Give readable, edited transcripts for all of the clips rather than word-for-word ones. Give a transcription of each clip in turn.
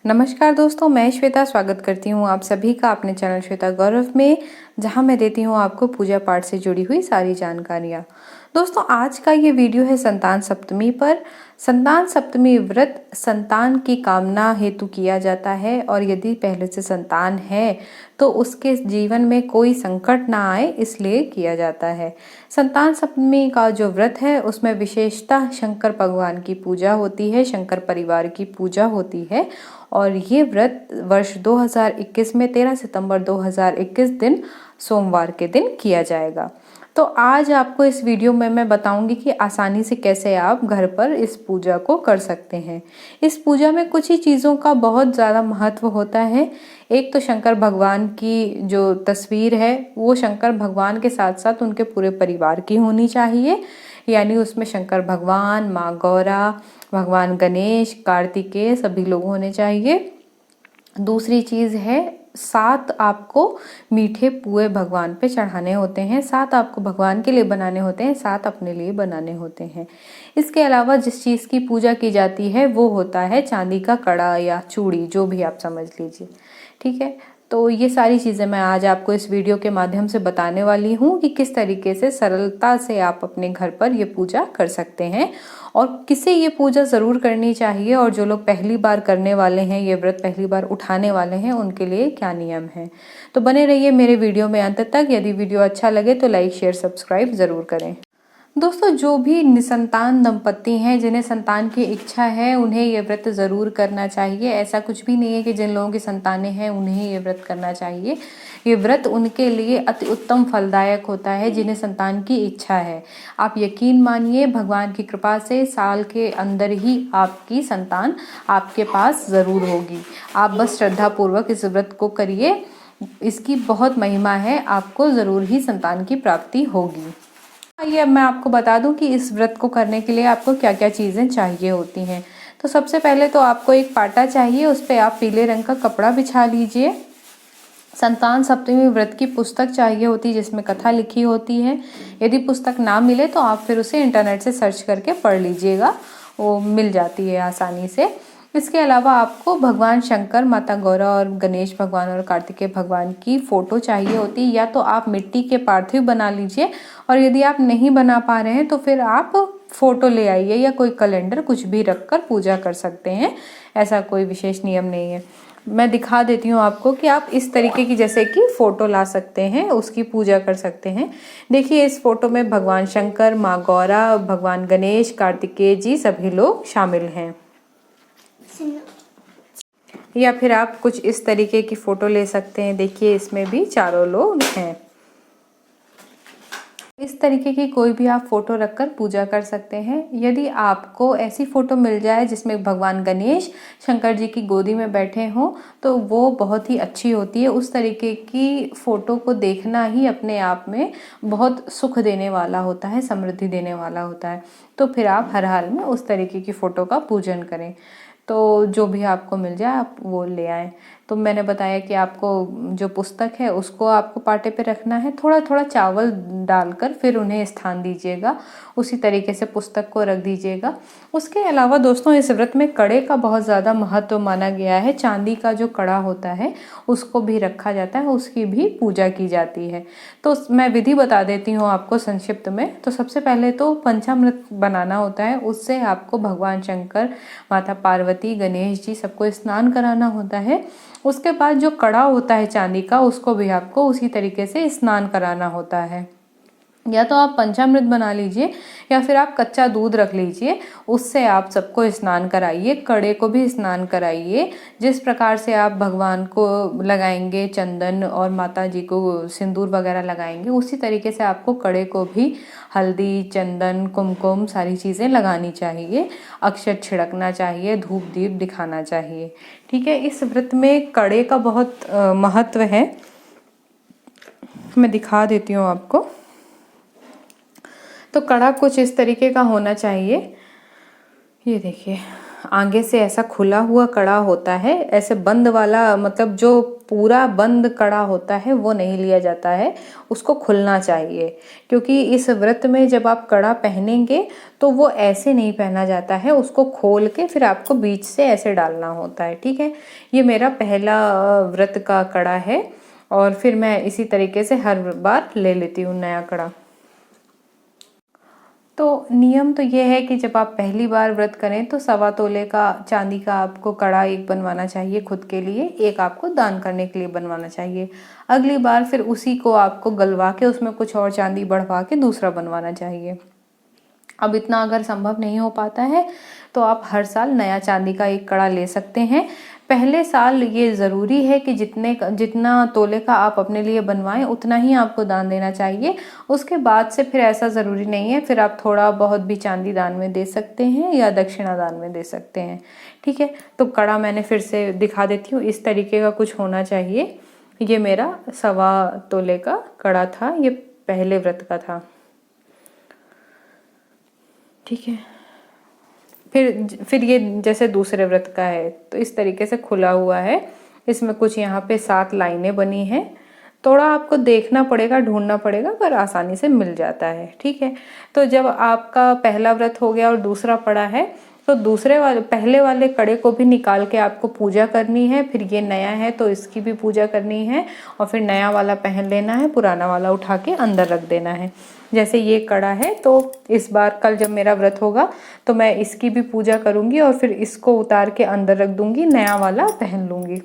नमस्कार दोस्तों, मैं श्वेता स्वागत करती हूँ आप सभी का अपने चैनल श्वेता गौरव में, जहाँ मैं देती हूँ आपको पूजा पाठ से जुड़ी हुई सारी जानकारियाँ। दोस्तों, आज का ये वीडियो है संतान सप्तमी पर। संतान सप्तमी व्रत संतान की कामना हेतु किया जाता है और यदि पहले से संतान है तो उसके जीवन में कोई संकट ना आए, इसलिए किया जाता है। संतान सप्तमी का जो व्रत है उसमें विशेषतः शंकर भगवान की पूजा होती है, शंकर परिवार की पूजा होती है और ये व्रत वर्ष 2021 में 13 सितंबर 2021 दिन सोमवार के दिन किया जाएगा। तो आज आपको इस वीडियो में मैं बताऊंगी कि आसानी से कैसे आप घर पर इस पूजा को कर सकते हैं। इस पूजा में कुछ ही चीज़ों का बहुत ज़्यादा महत्व होता है। एक तो शंकर भगवान की जो तस्वीर है वो शंकर भगवान के साथ साथ उनके पूरे परिवार की होनी चाहिए, यानी उसमें शंकर भगवान, माँ गौरा, भगवान गणेश, कार्तिकेय सभी लोग होने चाहिए। दूसरी चीज़ है, 7 आपको मीठे पुए भगवान पे चढ़ाने होते हैं। 7 आपको भगवान के लिए बनाने होते हैं, 7 अपने लिए बनाने होते हैं। इसके अलावा जिस चीज़ की पूजा की जाती है वो होता है चांदी का कड़ा या चूड़ी, जो भी आप समझ लीजिए। ठीक है, तो ये सारी चीज़ें मैं आज आपको इस वीडियो के माध्यम से बताने वाली हूँ कि किस तरीके से सरलता से आप अपने घर पर ये पूजा कर सकते हैं और किसे ये पूजा ज़रूर करनी चाहिए, और जो लोग पहली बार करने वाले हैं, ये व्रत पहली बार उठाने वाले हैं, उनके लिए क्या नियम है। तो बने रहिए मेरे वीडियो में अंत तक। यदि वीडियो अच्छा लगे तो लाइक, शेयर, सब्सक्राइब ज़रूर करें। दोस्तों, जो भी निसंतान दंपत्ति हैं, जिन्हें संतान की इच्छा है, उन्हें ये व्रत ज़रूर करना चाहिए। ऐसा कुछ भी नहीं है कि जिन लोगों की संतानें हैं उन्हें ये व्रत करना चाहिए। ये व्रत उनके लिए अति उत्तम फलदायक होता है जिन्हें संतान की इच्छा है। आप यकीन मानिए, भगवान की कृपा से साल के अंदर ही आपकी संतान आपके पास ज़रूर होगी। आप बस श्रद्धापूर्वक इस व्रत को करिए, इसकी बहुत महिमा है, आपको ज़रूर ही संतान की प्राप्ति होगी। आइए अब मैं आपको बता दूं कि इस व्रत को करने के लिए आपको क्या क्या चीज़ें चाहिए होती हैं। तो सबसे पहले तो आपको एक पाटा चाहिए, उस पर आप पीले रंग का कपड़ा बिछा लीजिए। संतान सप्तमी व्रत की पुस्तक चाहिए होती है जिसमें कथा लिखी होती है। यदि पुस्तक ना मिले तो आप फिर उसे इंटरनेट से सर्च करके पढ़ लीजिएगा, वो मिल जाती है आसानी से। इसके अलावा आपको भगवान शंकर, माता गौरा और गणेश भगवान और कार्तिकेय भगवान की फ़ोटो चाहिए होती है। या तो आप मिट्टी के पार्थिव बना लीजिए, और यदि आप नहीं बना पा रहे हैं तो फिर आप फ़ोटो ले आइए या कोई कैलेंडर कुछ भी रखकर पूजा कर सकते हैं। ऐसा कोई विशेष नियम नहीं है। मैं दिखा देती हूँ आपको कि आप इस तरीके की जैसे कि फ़ोटो ला सकते हैं, उसकी पूजा कर सकते हैं। देखिए, इस फ़ोटो में भगवान शंकर, माँ गौरा, भगवान गणेश, कार्तिकेय जी सभी लोग शामिल हैं। या फिर आप कुछ इस तरीके की फ़ोटो ले सकते हैं। देखिए, इसमें भी चारों लोग हैं। इस तरीके की कोई भी आप फ़ोटो रखकर पूजा कर सकते हैं। यदि आपको ऐसी फ़ोटो मिल जाए जिसमें भगवान गणेश शंकर जी की गोदी में बैठे हों तो वो बहुत ही अच्छी होती है। उस तरीके की फ़ोटो को देखना ही अपने आप में बहुत सुख देने वाला होता है, समृद्धि देने वाला होता है। तो फिर आप हर हाल में उस तरीके की फ़ोटो का पूजन करें। तो जो भी आपको मिल जाए आप वो ले आएँ। तो मैंने बताया कि आपको जो पुस्तक है उसको आपको पाटे पे रखना है, थोड़ा थोड़ा चावल डालकर फिर उन्हें स्थान दीजिएगा। उसी तरीके से पुस्तक को रख दीजिएगा। उसके अलावा दोस्तों, इस व्रत में कड़े का बहुत ज़्यादा महत्व माना गया है। चांदी का जो कड़ा होता है उसको भी रखा जाता है, उसकी भी पूजा की जाती है। तो मैं विधि बता देती हूँ आपको संक्षिप्त में। तो सबसे पहले तो पंचामृत बनाना होता है, उससे आपको भगवान शंकर, माता पार्वती, गणेश जी सबको स्नान कराना होता है। उसके बाद जो कड़ा होता है चांदी का, उसको भी आपको उसी तरीके से स्नान कराना होता है। या तो आप पंचामृत बना लीजिए या फिर आप कच्चा दूध रख लीजिए, उससे आप सबको स्नान कराइए, कड़े को भी स्नान कराइए। जिस प्रकार से आप भगवान को लगाएंगे चंदन और माता जी को सिंदूर वगैरह लगाएंगे, उसी तरीके से आपको कड़े को भी हल्दी, चंदन, कुमकुम सारी चीज़ें लगानी चाहिए, अक्षत छिड़कना चाहिए, धूप दीप दिखाना चाहिए। ठीक है, इस व्रत में कड़े का बहुत महत्व है। मैं दिखा देती हूँ आपको। तो कड़ा कुछ इस तरीके का होना चाहिए। ये देखिए, आगे से ऐसा खुला हुआ कड़ा होता है, ऐसे बंद वाला मतलब जो पूरा बंद कड़ा होता है वो नहीं लिया जाता है, उसको खुलना चाहिए। क्योंकि इस व्रत में जब आप कड़ा पहनेंगे तो वो ऐसे नहीं पहना जाता है, उसको खोल के फिर आपको बीच से ऐसे डालना होता है। ठीक है, ये मेरा पहला व्रत का कड़ा है और फिर मैं इसी तरीके से हर बार ले लेती हूँ नया कड़ा। तो नियम तो ये है कि जब आप पहली बार व्रत करें तो 1.25 तोले का चांदी का आपको कड़ा एक बनवाना चाहिए खुद के लिए, एक आपको दान करने के लिए बनवाना चाहिए। अगली बार फिर उसी को आपको गलवा के उसमें कुछ और चांदी बढ़वा के दूसरा बनवाना चाहिए। अब इतना अगर संभव नहीं हो पाता है तो आप हर साल नया चांदी का एक कड़ा ले सकते हैं। पहले साल ये ज़रूरी है कि जितना तोले का आप अपने लिए बनवाएं उतना ही आपको दान देना चाहिए। उसके बाद से फिर ऐसा ज़रूरी नहीं है, फिर आप थोड़ा बहुत भी चांदी दान में दे सकते हैं या दक्षिणा दान में दे सकते हैं। ठीक है, तो कड़ा मैंने फिर से दिखा देती हूँ, इस तरीके का कुछ होना चाहिए। ये मेरा 1.25 तोले का कड़ा था, ये पहले व्रत का था। ठीक है, फिर ये जैसे दूसरे व्रत का है तो इस तरीके से खुला हुआ है, इसमें कुछ यहाँ पे 7 लाइनें बनी हैं। थोड़ा आपको देखना पड़ेगा, ढूंढना पड़ेगा, पर आसानी से मिल जाता है। ठीक है, तो जब आपका पहला व्रत हो गया और दूसरा पड़ा है तो पहले वाले कड़े को भी निकाल के आपको पूजा करनी है। फिर ये नया है तो इसकी भी पूजा करनी है और फिर नया वाला पहन लेना है, पुराना वाला उठा के अंदर रख देना है। जैसे ये कड़ा है तो इस बार कल जब मेरा व्रत होगा तो मैं इसकी भी पूजा करूंगी और फिर इसको उतार के अंदर रख दूंगी, नया वाला पहन लूंगी।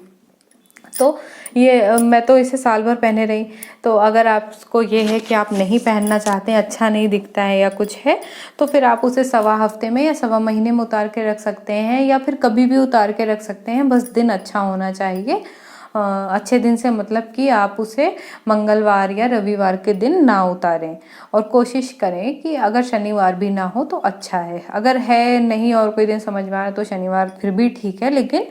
तो ये मैं तो इसे साल भर पहने रही। तो अगर आपको ये है कि आप नहीं पहनना चाहते हैं, अच्छा नहीं दिखता है या कुछ है, तो फिर आप उसे 1.25 हफ्ते में या 1.25 महीने में उतार के रख सकते हैं या फिर कभी भी उतार के रख सकते हैं। बस दिन अच्छा होना चाहिए। अच्छे दिन से मतलब कि आप उसे मंगलवार या रविवार के दिन ना उतारें और कोशिश करें कि अगर शनिवार भी ना हो तो अच्छा है। अगर है नहीं और कोई दिन समझ में आ रहा है तो शनिवार फिर भी ठीक है, लेकिन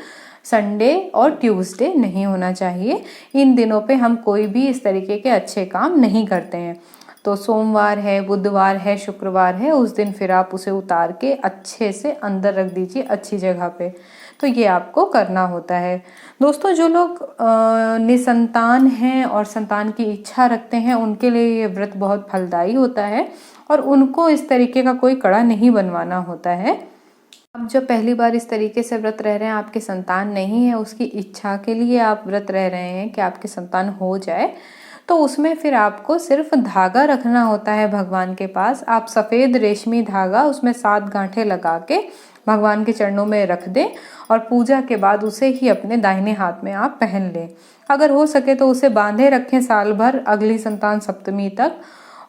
संडे और ट्यूसडे नहीं होना चाहिए। इन दिनों पे हम कोई भी इस तरीके के अच्छे काम नहीं करते हैं। तो सोमवार है, बुधवार है, शुक्रवार है, उस दिन फिर आप उसे उतार के अच्छे से अंदर रख दीजिए अच्छी जगह पे। तो ये आपको करना होता है। दोस्तों, जो लोग निसंतान हैं और संतान की इच्छा रखते हैं उनके लिए ये व्रत बहुत फलदायी होता है और उनको इस तरीके का कोई कड़ा नहीं बनवाना होता है। अब जो पहली बार इस तरीके से व्रत रह रहे हैं, आपके संतान नहीं है, उसकी इच्छा के लिए आप व्रत रह रहे हैं कि आपके संतान हो जाए, तो उसमें फिर आपको सिर्फ धागा रखना होता है भगवान के पास। आप सफ़ेद रेशमी धागा उसमें 7 गांठें लगा के भगवान के चरणों में रख दें और पूजा के बाद उसे ही अपने दाहिने हाथ में आप पहन लें। अगर हो सके तो उसे बांधे रखें साल भर, अगली संतान सप्तमी तक।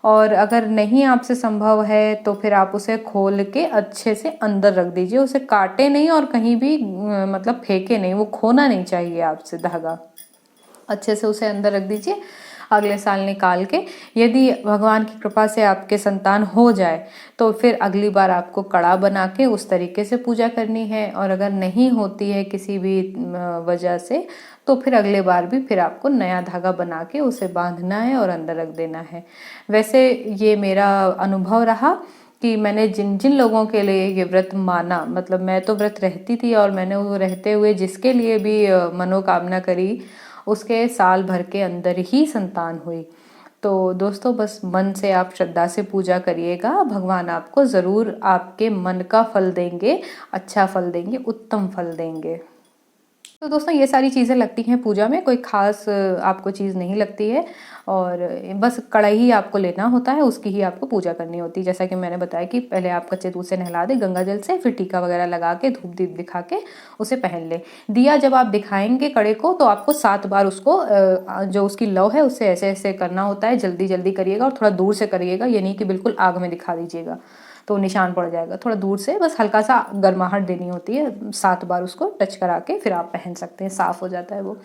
और अगर नहीं आपसे संभव है तो फिर आप उसे खोल के अच्छे से अंदर रख दीजिए। उसे काटे नहीं और कहीं भी मतलब फेंके नहीं, वो खोना नहीं चाहिए आपसे धागा। अच्छे से उसे अंदर रख दीजिए, अगले साल निकाल के यदि भगवान की कृपा से आपके संतान हो जाए तो फिर अगली बार आपको कड़ा बना के उस तरीके से पूजा करनी है। और अगर नहीं होती है किसी भी वजह से तो फिर अगले बार भी फिर आपको नया धागा बना के उसे बांधना है और अंदर रख देना है। वैसे ये मेरा अनुभव रहा कि मैंने जिन जिन लोगों के लिए ये व्रत माना, मतलब मैं तो व्रत रहती थी और मैंने वो रहते हुए जिसके लिए भी मनोकामना करी उसके साल भर के अंदर ही संतान हुई। तो दोस्तों, बस मन से आप श्रद्धा से पूजा करिएगा, भगवान आपको ज़रूर आपके मन का फल देंगे, अच्छा फल देंगे, उत्तम फल देंगे। तो दोस्तों, ये सारी चीज़ें लगती हैं पूजा में, कोई खास आपको चीज़ नहीं लगती है और बस कढ़ाई ही आपको लेना होता है, उसकी ही आपको पूजा करनी होती है। जैसा कि मैंने बताया कि पहले आप कच्चे दूध से नहला दें गंगा जल से, फिर टीका वगैरह लगा के धूप दीप दिखा के उसे पहन लें। दिया जब आप दिखाएंगे कड़े को तो आपको 7 बार उसको जो उसकी लौ है उससे ऐसे ऐसे करना होता है। जल्दी जल्दी करिएगा और थोड़ा दूर से करिएगा, ये नहीं कि बिल्कुल आग में दिखा दीजिएगा तो निशान पड़ जाएगा। थोड़ा दूर से बस हल्का सा गर्माहट देनी होती है, 7 बार उसको टच करा के फिर आप पहन सकते हैं, साफ हो जाता है वो।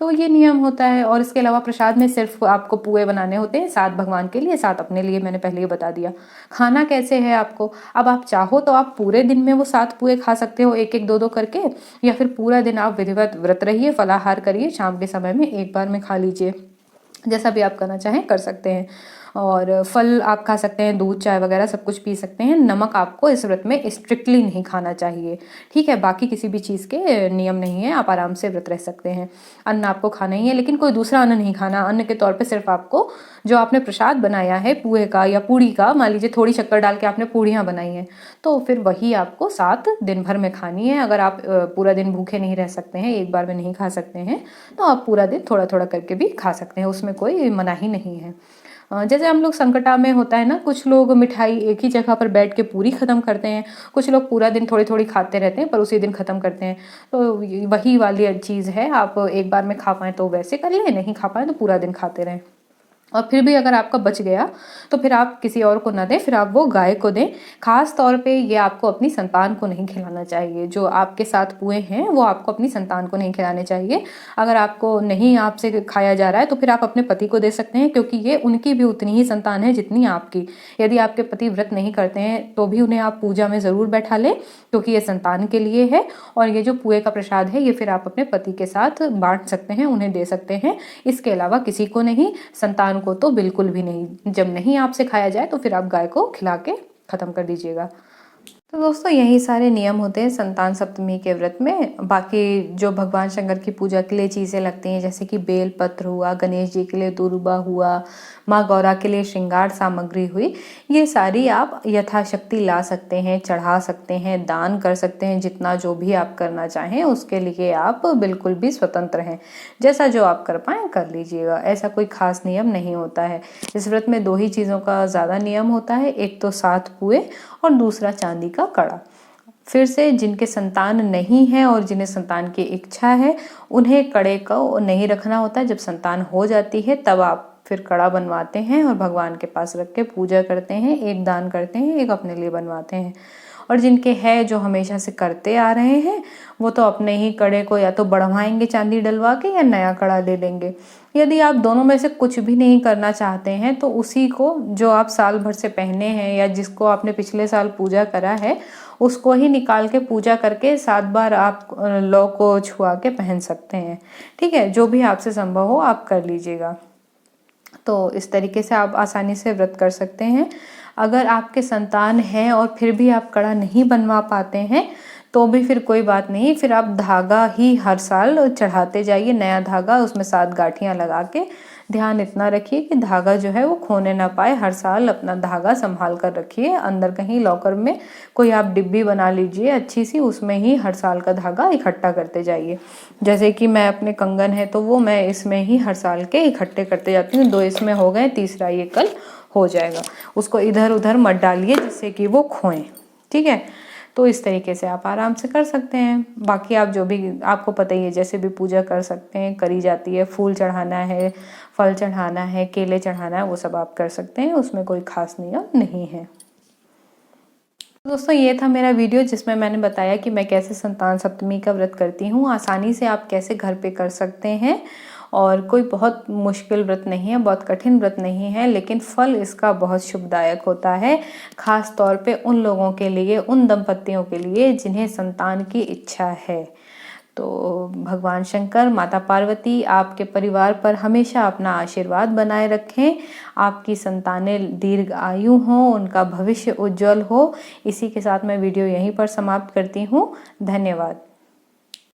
तो ये नियम होता है। और इसके अलावा प्रसाद में सिर्फ आपको पुए बनाने होते हैं, 7 भगवान के लिए, 7 अपने लिए, मैंने पहले ही बता दिया। खाना कैसे है आपको, अब आप चाहो तो आप पूरे दिन में वो 7 पुए खा सकते हो, एक एक 2-2 करके, या फिर पूरा दिन आप विधिवत व्रत रहिए, फलाहार करिए, शाम के समय में एक बार में खा लीजिए, जैसा भी आप करना चाहें कर सकते हैं। और फल आप खा सकते हैं, दूध चाय वगैरह सब कुछ पी सकते हैं। नमक आपको इस व्रत में स्ट्रिक्टली नहीं खाना चाहिए, ठीक है। बाकी किसी भी चीज़ के नियम नहीं है, आप आराम से व्रत रह सकते हैं। अन्न आपको खाना ही है, लेकिन कोई दूसरा अन्न नहीं खाना। अन्न के तौर पे सिर्फ आपको जो आपने प्रसाद बनाया है पुए का या पूड़ी का, मान लीजिए थोड़ी शक्कर डाल के आपने पूड़ियाँ बनाई हैं, तो फिर वही आपको 7 दिन भर में खानी है। अगर आप पूरा दिन भूखे नहीं रह सकते हैं, एक बार में नहीं खा सकते हैं, तो आप पूरा दिन थोड़ा थोड़ा करके भी खा सकते हैं, उसमें कोई मनाही नहीं है। जैसे हम लोग संकटा में होता है ना, कुछ लोग मिठाई एक ही जगह पर बैठ के पूरी ख़त्म करते हैं, कुछ लोग पूरा दिन थोड़ी थोड़ी खाते रहते हैं पर उसी दिन ख़त्म करते हैं। तो वही वाली चीज़ है, आप एक बार में खा पाएँ तो वैसे कर लें, नहीं खा पाएँ तो पूरा दिन खाते रहें। और फिर भी अगर आपका बच गया तो फिर आप किसी और को ना दें, फिर आप वो गाय को दें। खास तौर पे ये आपको अपनी संतान को नहीं खिलाना चाहिए। जो आपके साथ पुए हैं वो आपको अपनी संतान को नहीं खिलाने चाहिए। अगर आपको नहीं आपसे खाया जा रहा है तो फिर आप अपने पति को दे सकते हैं, क्योंकि ये उनकी भी उतनी ही संतान है जितनी आपकी। यदि आपके पति व्रत नहीं करते हैं तो भी उन्हें आप पूजा में ज़रूर बैठा लें, क्योंकि ये संतान के लिए है। और ये जो पुए का प्रसाद है ये फिर आप अपने पति के साथ बांट सकते हैं, उन्हें दे सकते हैं। इसके अलावा किसी को नहीं, संतान को तो बिल्कुल भी नहीं। जब नहीं आपसे खाया जाए तो फिर आप गाय को खिला के खत्म कर दीजिएगा। तो दोस्तों यही सारे नियम होते हैं संतान सप्तमी के व्रत में। बाकी जो भगवान शंकर की पूजा के लिए चीज़ें लगती हैं, जैसे कि बेल पत्र हुआ, गणेश जी के लिए दुर्बा हुआ, माँ गौरा के लिए श्रृंगार सामग्री हुई, ये सारी आप यथाशक्ति ला सकते हैं, चढ़ा सकते हैं, दान कर सकते हैं। जितना जो भी आप करना चाहें उसके लिए आप बिल्कुल भी स्वतंत्र हैं। जैसा जो आप कर पाएँ कर लीजिएगा, ऐसा कोई खास नियम नहीं होता है। इस व्रत में 2 ही चीज़ों का ज़्यादा नियम होता है, एक तो 7 पुए और दूसरा चांदी का कड़ा। फिर से जिनके संतान नहीं है और जिन्हें संतान की इच्छा है उन्हें कड़े को नहीं रखना होता है। जब संतान हो जाती है तब आप फिर कड़ा बनवाते हैं और भगवान के पास रख के पूजा करते हैं। एक दान करते हैं, एक अपने लिए बनवाते हैं। और जिनके है जो हमेशा से करते आ रहे हैं वो तो अपने ही कड़े को या तो बढ़वाएंगे चांदी डलवा के, या नया कड़ा ले लेंगे। यदि आप दोनों में से कुछ भी नहीं करना चाहते हैं तो उसी को जो आप साल भर से पहने हैं या जिसको आपने पिछले साल पूजा करा है उसको ही निकाल के पूजा करके 7 बार आप लौ को छुआ के पहन सकते हैं, ठीक है। जो भी आपसे संभव हो आप कर लीजिएगा। तो इस तरीके से आप आसानी से व्रत कर सकते हैं। अगर आपके संतान है और फिर भी आप कड़ा नहीं बनवा पाते हैं तो भी फिर कोई बात नहीं, फिर आप धागा ही हर साल चढ़ाते जाइए, नया धागा, उसमें 7 गांठियाँ लगा के। ध्यान इतना रखिए कि धागा जो है वो खोने ना पाए। हर साल अपना धागा संभाल कर रखिए, अंदर कहीं लॉकर में कोई आप डिब्बी बना लीजिए अच्छी सी, उसमें ही हर साल का धागा इकट्ठा करते जाइए। जैसे कि मैं अपने कंगन है तो वो मैं इसमें ही हर साल के इकट्ठे करते जाती हूँ। 2 इसमें हो गए, तीसरा ये कल हो जाएगा। उसको इधर उधर मत डालिए जिससे कि वो खोएं, ठीक है। तो इस तरीके से आप आराम से कर सकते हैं। बाकी आप जो भी आपको पता ही है, जैसे भी पूजा कर सकते हैं, करी जाती है। फूल चढ़ाना है, फल चढ़ाना है, केले चढ़ाना है, वो सब आप कर सकते हैं, उसमें कोई खास नियम नहीं है। दोस्तों ये था मेरा वीडियो जिसमें मैंने बताया कि मैं कैसे संतान सप्तमी का व्रत करती हूँ। आसानी से आप कैसे घर पे कर सकते हैं, और कोई बहुत मुश्किल व्रत नहीं है, बहुत कठिन व्रत नहीं है, लेकिन फल इसका बहुत शुभदायक होता है। खास तौर पे उन लोगों के लिए, उन दंपतियों के लिए जिन्हें संतान की इच्छा है। तो भगवान शंकर, माता पार्वती आपके परिवार पर हमेशा अपना आशीर्वाद बनाए रखें। आपकी संतानें दीर्घ आयु हों, उनका भविष्य उज्जवल हो। इसी के साथ मैं वीडियो यहीं पर समाप्त करती हूँ। धन्यवाद।